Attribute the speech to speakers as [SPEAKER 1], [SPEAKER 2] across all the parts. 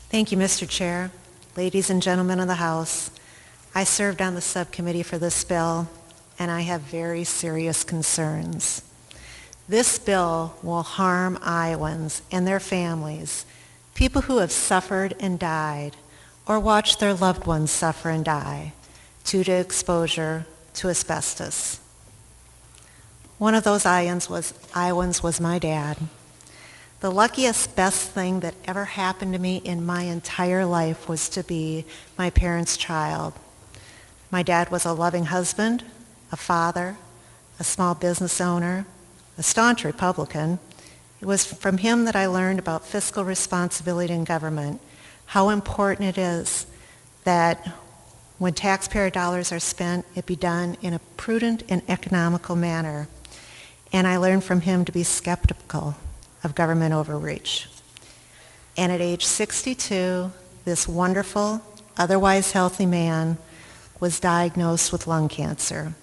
[SPEAKER 1] Thank you, Mr. Chair. Ladies and gentlemen of the House, I served on the subcommittee for this bill, and I have very serious concerns. This bill will harm Iowans and their families, people who have suffered and died, or watched their loved ones suffer and die due to exposure to asbestos. One of those Iowans was my dad. The luckiest, best thing that ever happened to me in my entire life was to be my parents' child. My dad was a loving husband, a father, a small business owner, a staunch Republican. It was from him that I learned about fiscal responsibility in government, how important it is that when taxpayer dollars are spent, it be done in a prudent and economical manner. And I learned from him to be skeptical of government overreach. And at age 62, this wonderful, otherwise healthy man was diagnosed with lung cancer.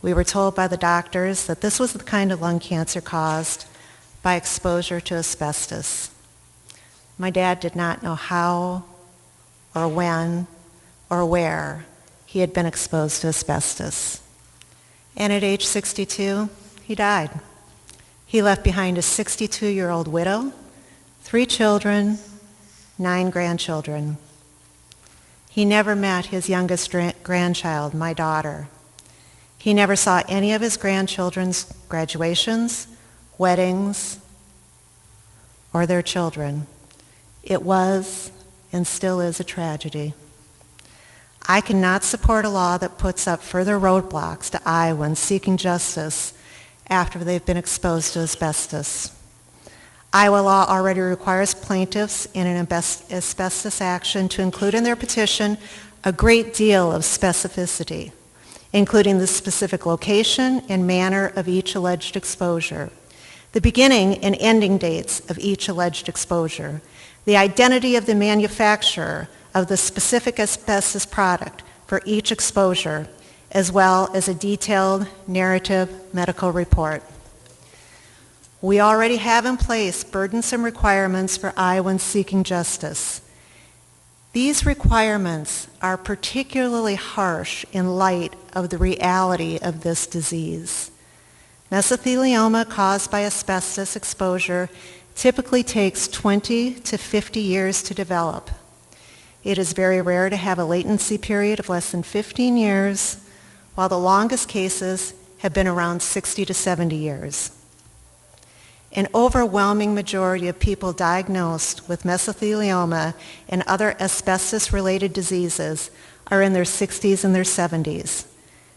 [SPEAKER 1] We were told by the doctors that this was the kind of lung cancer caused by exposure to asbestos. My dad did not know how or when or where he had been exposed to asbestos. And at age 62, he died. He left behind a 62-year-old widow, 3 children, 9 grandchildren. He never met his youngest grandchild, my daughter. He never saw any of his grandchildren's graduations, weddings, or their children. It was and still is a tragedy. I cannot support a law that puts up further roadblocks to Iowans seeking justice after they've been exposed to asbestos. Iowa law already requires plaintiffs in an asbestos action to include in their petition a great deal of specificity, including the specific location and manner of each alleged exposure, the beginning and ending dates of each alleged exposure, the identity of the manufacturer of the specific asbestos product for each exposure, as well as a detailed narrative medical report. We already have in place burdensome requirements for Iowans seeking justice. These requirements are particularly harsh in light of the reality of this disease. Mesothelioma caused by asbestos exposure typically takes 20 to 50 years to develop. It is very rare to have a latency period of less than 15 years, while the longest cases have been around 60 to 70 years. An overwhelming majority of people diagnosed with mesothelioma and other asbestos-related diseases are in their 60s and their 70s.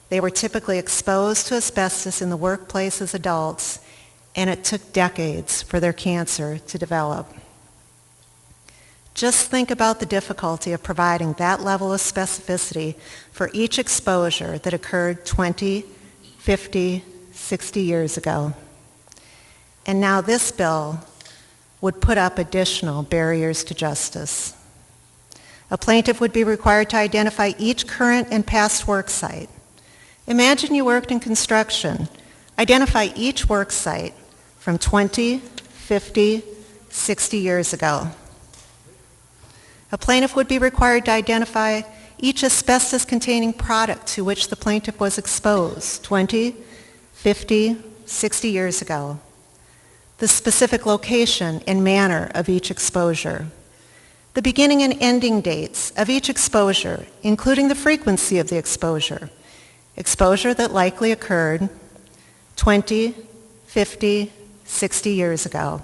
[SPEAKER 1] They were typically exposed to asbestos in the workplace as adults, and it took decades for their cancer to develop. Just think about the difficulty of providing that level of specificity for each exposure that occurred 20, 50, 60 years ago. And now this bill would put up additional barriers to justice. A plaintiff would be required to identify each current and past work site. Imagine you worked in construction. Identify each work site from 20, 50, 60 years ago. A plaintiff would be required to identify each asbestos-containing product to which the plaintiff was exposed 20, 50, 60 years ago. The specific location and manner of each exposure. The beginning and ending dates of each exposure, including the frequency of the exposure. Exposure that likely occurred 20, 50, 60 years ago.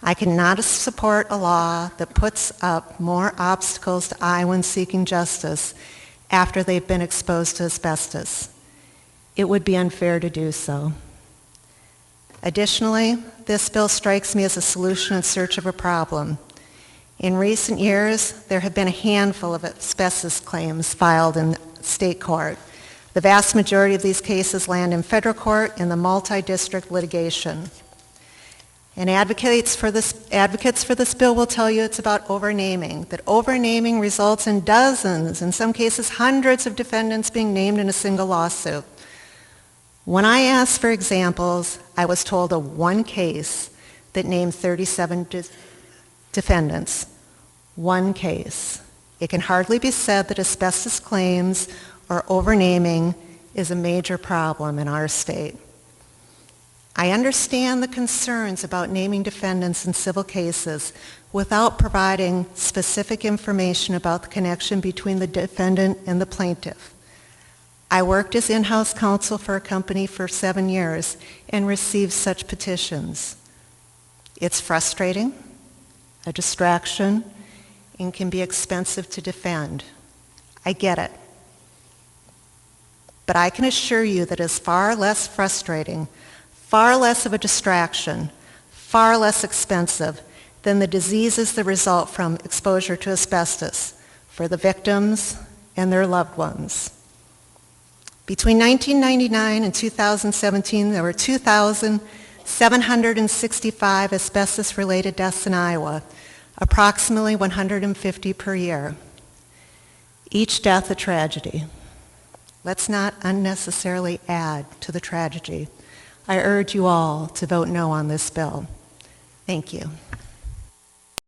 [SPEAKER 1] I cannot support a law that puts up more obstacles to Iowans seeking justice after they've been exposed to asbestos. It would be unfair to do so. Additionally, this bill strikes me as a solution in search of a problem. In recent years, there have been a handful of asbestos claims filed in state court. The vast majority of these cases land in federal court in the multi-district litigation. And advocates for this bill will tell you it's about overnaming, that overnaming results in dozens, in some cases hundreds of defendants being named in a single lawsuit. When I asked for examples, I was told of one case that named 37 defendants. one case. It can hardly be said that asbestos claims or overnaming is a major problem in our state. I understand the concerns about naming defendants in civil cases without providing specific information about the connection between the defendant and the plaintiff. I worked as in-house counsel for a company for 7 years and received such petitions. It's frustrating, a distraction, and can be expensive to defend. I get it. But I can assure you that it's far less frustrating, far less of a distraction, far less expensive than the diseases that result from exposure to asbestos for the victims and their loved ones. Between 1999 and 2017, there were 2,765 asbestos-related deaths in Iowa, approximately 150 per year. Each death a tragedy. Let's not unnecessarily add to the tragedy. I urge you all to vote no on this bill. Thank you.